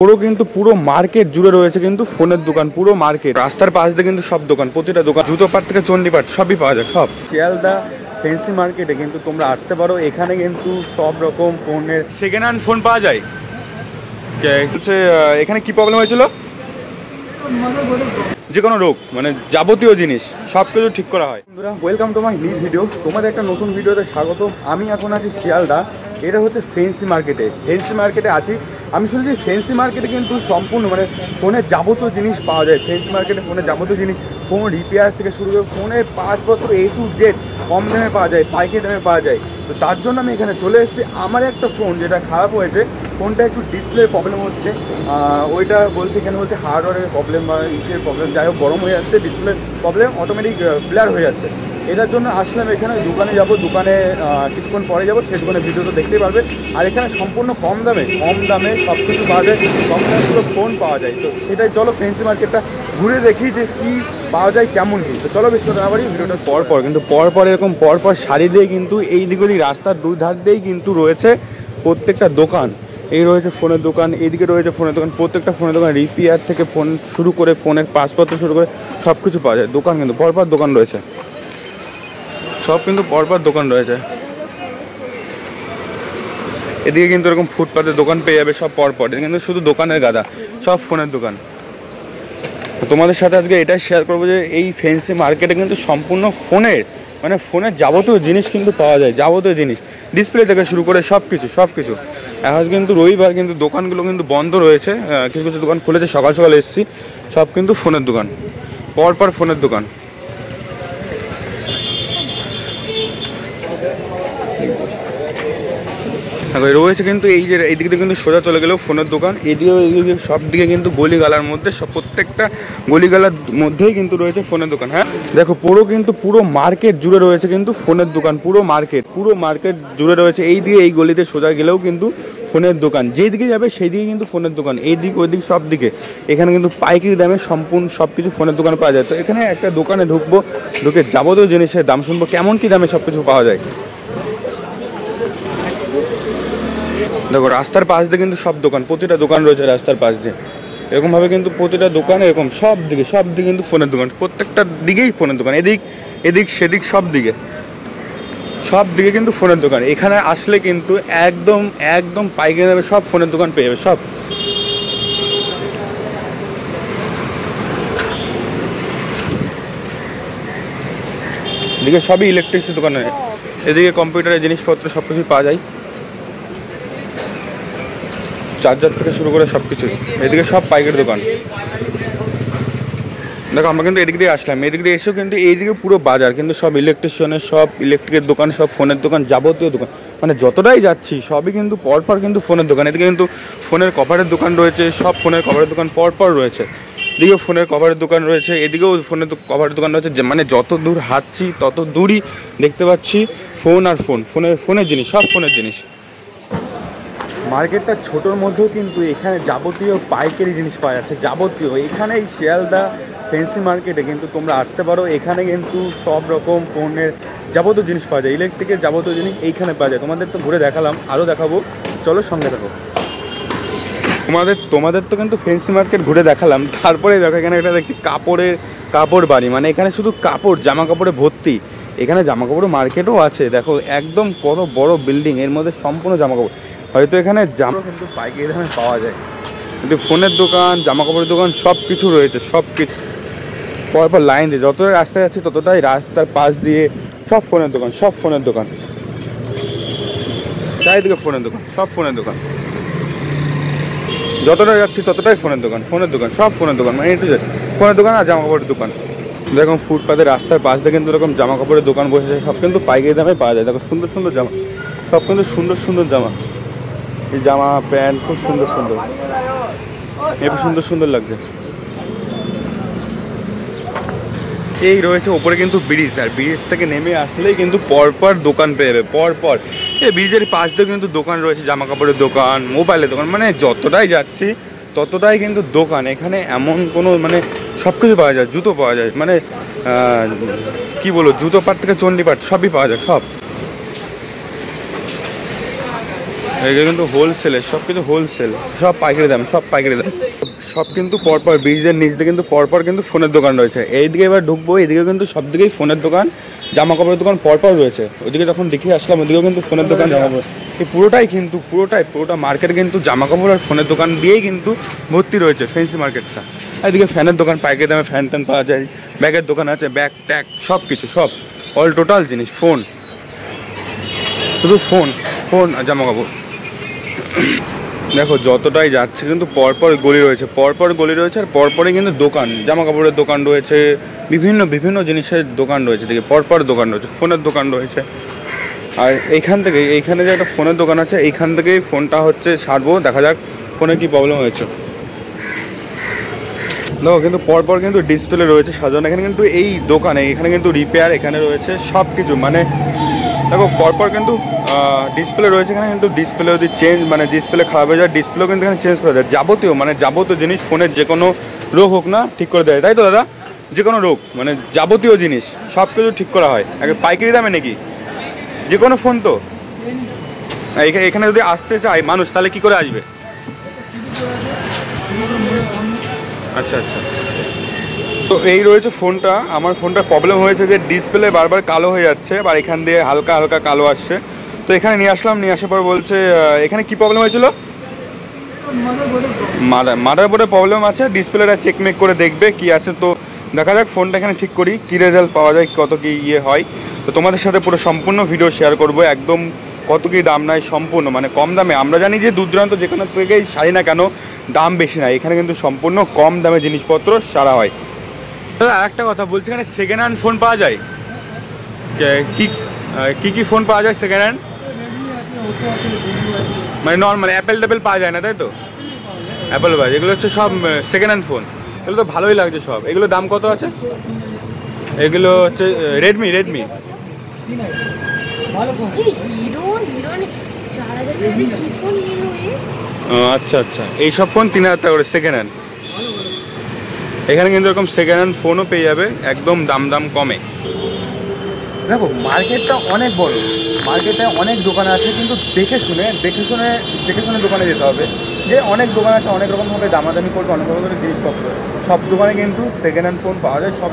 পুরো কিন্তু পুরো মার্কেট জুড়ে রয়েছে কিন্তু ফোনের দোকান, পুরো মার্কেট, রাস্তার পাশ দিয়ে কিন্তু সব দোকান, প্রতিটা দোকান, জুতো পাট থেকে চণ্ডীপাট সবই পাওয়া যায়। সব শিয়ালদা ফ্যান্সি মার্কেটে কিন্তু তোমরা আসতে পারো। এখানে কিন্তু সব রকম ফোনের সেকেন্ড হ্যান্ড ফোন পাওয়া যায়। হচ্ছে এখানে কি প্রবলেম হয়েছিল, যে কোনো রোগ মানে যাবতীয় জিনিস সব কিছু ঠিক করা হয়। বন্ধুরা welcome to my new video, তোমাদের একটা নতুন ভিডিওতে স্বাগত। আমি এখন আছি শিয়ালদা, এটা হচ্ছে ফ্যান্সি মার্কেটে। ফ্যান্সি মার্কেটে আছি আমি, শুনেছি ফ্যান্সি মার্কেটে কিন্তু সম্পূর্ণ মানে ফোনের যাবতীয় জিনিস পাওয়া যায়। ফ্যান্সি মার্কেটে ফোনের যাবতীয় জিনিস, ফোন রিপেয়ার থেকে শুরু করে ফোনের পাসপত্র A to Z কম দামে পাওয়া যায়, পাইকারি দামে পাওয়া যায়। তো তার জন্য আমি এখানে চলে এসেছি। আমার একটা ফোন যেটা খারাপ হয়েছে, ফোনটা একটু ডিসপ্লে প্রবলেম হচ্ছে, ওইটা বলছে এখানে বলছে হার্ডওয়্যারের প্রবলেম বা ইসের প্রবলেম, যাই হোক গরম হয়ে যাচ্ছে, ডিসপ্লে প্রবলেম, অটোমেটিক ব্লার হয়ে যাচ্ছে। এটার জন্য আসলাম এখানে, দোকানে যাব, দোকানে কিছুক্ষণ পরে যাবো, সেই দোকানে ভিডিও তো দেখতেই পারবে। আর এখানে সম্পূর্ণ কম দামে সব কিছু পাওয়া যায়, কম দামে পুরো ফোন পাওয়া যায়। তো সেটাই চলো ফ্যান্সি মার্কেটটা ঘুরে দেখি যে কী পাওয়া যায়, কেমন কী। তো চলো বেশি কথা না পারি, ভিডিওটা পরপর কিন্তু পরপর এরকম পরপর সারি দিয়ে কিন্তু এই দিক ওদিক রাস্তার দুই ধার দিয়েই কিন্তু রয়েছে প্রত্যেকটা দোকান। এই রয়েছে ফোনের দোকান, এইদিকে রয়েছে ফোনের দোকান, প্রত্যেকটা ফোনের দোকান, রিপেয়ার থেকে ফোন শুরু করে ফোনের পাসপত্র শুরু করে সব কিছু পাওয়া যায়। দোকান কিন্তু পরপর দোকান রয়েছে, সব কিন্তু পরপর দোকান রয়েছে। এদিকে কিন্তু এরকম ফুটপাতের দোকান পেয়ে যাবে সব পরপর, এটা কিন্তু শুধু দোকানের গাদা, সব ফোনের দোকান। তোমাদের সাথে আজকে এটাই শেয়ার করবো যে এই ফ্যান্সি মার্কেটে কিন্তু সম্পূর্ণ ফোনের মানে ফোনের যাবতীয় জিনিস কিন্তু পাওয়া যায়, যাবতীয় জিনিস, ডিসপ্লে থেকে শুরু করে সব কিছু। এখন কিন্তু রবিবার কিন্তু দোকানগুলো কিন্তু বন্ধ রয়েছে, কিছু কিছু দোকান খুলেছে। সকাল সকাল এসেছি, সব কিন্তু ফোনের দোকান, পরপর ফোনের দোকান। রয়েছে কিন্তু এই যে এইদিকে কিন্তু সোজা চলে গেলেও ফোনের দোকান, এইদিকে সব দিকে কিন্তু গলিগালার মধ্যে, সব প্রত্যেকটা গলিগালার মধ্যেই কিন্তু রয়েছে ফোনের দোকান। হ্যাঁ দেখো পুরো মার্কেট জুড়ে রয়েছে কিন্তু ফোনের দোকান, পুরো মার্কেট জুড়ে রয়েছে। এই দিকে এই গলিতে সোজা গেলেও কিন্তু ফোনের দোকান, যেই দিকে যাবে সেই দিকে কিন্তু ফোনের দোকান, এইদিক ওইদিক সব দিকে। এখানে কিন্তু পাইকারি দামে সম্পূর্ণ সব কিছু ফোনের দোকানে পাওয়া যায়। তো এখানে একটা দোকানে ঢুকে যাবতীয় জিনিসের দাম শুনবো, কেমন কি দামে সব কিছু পাওয়া যায়। দেখো রাস্তার পাশ দিয়ে কিন্তু সব দোকান, প্রতিটা দোকান রয়েছে রাস্তার পাশ দিয়ে, এরকমভাবে কিন্তু প্রতিটা দোকান এরকম সব দিকে কিন্তু ফোনের দোকান, প্রত্যেকটা দিকেই ফোনের দোকান, এদিক সেদিক সব দিকে কিন্তু ফোনের দোকান। এখানে আসলে কিন্তু একদম পাইকারি দামে সব ফোনের দোকান পেয়ে যাবে। সব এদিকে সবই ইলেকট্রিক্স দোকান, এদিকে কম্পিউটারের জিনিসপত্র সব কিছু পাওয়া যায়, চার্জার থেকে শুরু করে সব কিছু। এদিকে সব পাইকারি দোকান। দেখো আমরা কিন্তু এদিক দিয়ে আসলাম, এদিক দিয়ে এসেও কিন্তু এইদিকে পুরো বাজার, কিন্তু সব ইলেকট্রিশিয়ানের, সব ইলেকট্রিকের দোকান, সব ফোনের দোকান, যাবতীয় দোকান, মানে যতটাই যাচ্ছি সবই কিন্তু পরপর কিন্তু ফোনের দোকান। এদিকে কিন্তু ফোনের কভারের দোকান রয়েছে, সব ফোনের কভারের দোকান পরপর রয়েছে। এদিকেও ফোনের কভারের দোকান রয়েছে, এদিকেও ফোনের কভারের দোকান রয়েছে। মানে যত দূর হাঁটছি তত দূরই দেখতে পাচ্ছি ফোন আর ফোনের জিনিস, সব ফোনের জিনিস। মার্কেটটা ছোটোর মধ্যেও কিন্তু এখানে যাবতীয় পাইকারি জিনিস পাওয়া যাচ্ছে, যাবতীয়। এখানে এই শিয়ালদা ফ্যান্সি মার্কেটে কিন্তু তোমরা আসতে পারো। এখানে কিন্তু সব রকম ফোনের যাবতীয় জিনিস পাওয়া যায়, ইলেকট্রিকের যাবতীয় জিনিস এইখানে পাওয়া যায়। তোমাদের তো ঘুরে দেখালাম, আরও দেখাবো, চলো সঙ্গে থাকো। তোমাদের তো কিন্তু ফ্যান্সি মার্কেট ঘুরে দেখালাম, তারপরে দেখো এখানে একটা দেখছি কাপড় বাড়ি, মানে এখানে শুধু জামা কাপড়ে ভর্তি। এখানে জামা কাপড় মার্কেটও আছে, দেখো একদম কত বড় বিল্ডিং, এর মধ্যে সম্পূর্ণ জামা কাপড়। হয়তো এখানে জামা কিন্তু পাইকারি দামে পাওয়া যায়, কিন্তু ফোনের দোকান, জামা কাপড়ের দোকান সব কিছু রয়েছে, সব কিছু পরপর লাইন দিয়ে। যতটাই রাস্তায় যাচ্ছি ততটাই রাস্তার পাশ দিয়ে সব ফোনের দোকান, চারিদিকে ফোনের দোকান, সব ফোনের দোকান। যতটাই যাচ্ছি ততটাই ফোনের দোকান, সব ফোনের দোকান, মানে একটু ফোনের দোকান আর জামা কাপড়ের দোকান। দেখো ফুটপাতে রাস্তার পাশ দিয়ে কিন্তু এরকম জামা কাপড়ের দোকান বসে যায়, সব কিন্তু পাইকারি দামে পাওয়া যায়। দেখো সুন্দর জামা, সব কিন্তু সুন্দর জামা, এই জামা প্যান্ট খুব সুন্দর, এবার সুন্দর লাগছে। এই রয়েছে ওপরে কিন্তু ব্রিজ, আর ব্রিজ থেকে নেমে আসলেই কিন্তু পরপর দোকান পেয়ে যাবে, পরপর। এই ব্রিজের পাশ দিয়ে কিন্তু দোকান রয়েছে, জামা কাপড়ের দোকান, মোবাইলের দোকান, মানে যতটাই যাচ্ছি ততটাই কিন্তু দোকান। এখানে এমন কোনো মানে সব কিছু পাওয়া যায়, জুতো পাওয়া যায়, মানে কি বলবো, জুতো পাট থেকে চণ্ডীপাট সবই পাওয়া যায়, সব। এগুলো কিন্তু হোলসেলের, সব কিছু হোলসেল, সব পাইকারি দাম, সব পাইকারি দাম, সব কিন্তু পরপর ব্রিজের নিচ দিয়ে কিন্তু পরপর কিন্তু ফোনের দোকান রয়েছে। এইদিকে এবার ঢুকবো, এইদিকে কিন্তু সব দিকেই ফোনের দোকান, জামা কাপড়ের দোকান পরপর রয়েছে। ওইদিকে যখন দেখে আসলাম ওইদিকেও কিন্তু ফোনের দোকান, জামা কাপড়, এই পুরোটা মার্কেট কিন্তু জামা কাপড় আর ফোনের দোকান দিয়েই কিন্তু ভর্তি রয়েছে ফ্যান্সি মার্কেটটা। এদিকে ফ্যানের দোকান, পাইকারি দামে ফ্যান ট্যান পাওয়া যায়, ব্যাগের দোকান আছে, ব্যাগ ট্যাগ সব কিছু, সব অল টোটাল জিনিস, ফোন, শুধু ফোন ফোন আর জামা কাপড়। দেখো যতটাই যাচ্ছে কিন্তু পরপর গলি রয়েছে, আর পরপরই কিন্তু দোকান, জামা কাপড়ের দোকান রয়েছে, বিভিন্ন জিনিসের দোকান রয়েছে, দেখি পরপর দোকান রয়েছে, ফোনের দোকান রয়েছে। আর এইখানে যে একটা ফোনের দোকান আছে, এইখান থেকেই ফোনটা হচ্ছে সারবো, দেখা যাক ফোনে কি প্রবলেম হয়েছে। দেখো কিন্তু পরপর কিন্তু ডিসপ্লে রয়েছে সাজানো, এখানে কিন্তু এই দোকানে এখানে কিন্তু রিপেয়ার, এখানে রয়েছে সব কিছু, মানে দেখো পরপর কিন্তু ডিসপ্লে রয়েছে এখানে, কিন্তু ডিসপ্লে যদি চেঞ্জ, মানে ডিসপ্লে খারাপ হয়ে যায়, ডিসপ্লেও কিন্তু এখানে চেঞ্জ করা যায়, যাবতীয় জিনিস, ফোনের যে কোনো রোগ হোক না ঠিক করে দেয়, তাই তো দাদা? যে কোনো রোগ, মানে যাবতীয় জিনিস সব কিছু ঠিক করা হয়, আগে পাইকারি দামে নাকি যে কোনো ফোন? তো এখানে যদি আসতে চায় মানুষ তাহলে কি করে আসবে? আচ্ছা, তো এই রয়েছে ফোনটা, আমার ফোনটা প্রবলেম হয়েছে যে ডিসপ্লে বারবার কালো হয়ে যাচ্ছে, আর এখান দিয়ে হালকা হালকা কালো আসছে। তো এখানে নিয়ে আসলাম, নিয়ে আসার পর বলছে এখানে কি প্রবলেম হয়েছিল? মাদারবোর্ডে প্রবলেম আছে, ডিসপ্লেটা চেকমেক করে দেখবে কি আছে। তো দেখা যাক ফোনটা এখানে ঠিক করি, কী রেজাল্ট পাওয়া যায়, কত কী ইয়ে হয়। তো তোমাদের সাথে পুরো সম্পূর্ণ ভিডিও শেয়ার করবো, একদম কত কী দাম নেয় সম্পূর্ণ, মানে কম দামে। আমরা জানি যে দূর দূরান্ত যেখানে থেকেই সারি না কেন দাম বেশি না, এখানে কিন্তু সম্পূর্ণ কম দামে জিনিসপত্র সারা হয়। দাদা আরেকটা কথা বলছি, এখানে সেকেন্ড হ্যান্ড ফোন পাওয়া যায়? কি ফোন পাওয়া যায় সেকেন্ড হ্যান্ড? মানে নর্মাল অ্যাপেল ট্যাপেল পাওয়া যায় না, তাই তো? অ্যাপেল বাজ, এগুলো হচ্ছে সব সেকেন্ড হ্যান্ড ফোন, এগুলো তো ভালোই লাগছে সব। এগুলোর দাম কত আছে? এগুলো হচ্ছে রেডমি। আচ্ছা, এইসব ফোন 3000 টাকা করে সেকেন্ড হ্যান্ড। এখানে কিন্তু এরকম সেকেন্ড হ্যান্ড ফোনও পেয়ে যাবে একদম দাম কমে। দেখো মার্কেটটা অনেক বড়, মার্কেটে অনেক দোকান আছে, কিন্তু দেখে শুনে দোকানে যেতে হবে। যে অনেক দোকান আছে, অনেক রকমভাবে দামাদামি করবে, অনেক রকমের জিনিসপত্র, সব দোকানে কিন্তু সেকেন্ড হ্যান্ড ফোন পাওয়া যায়, সব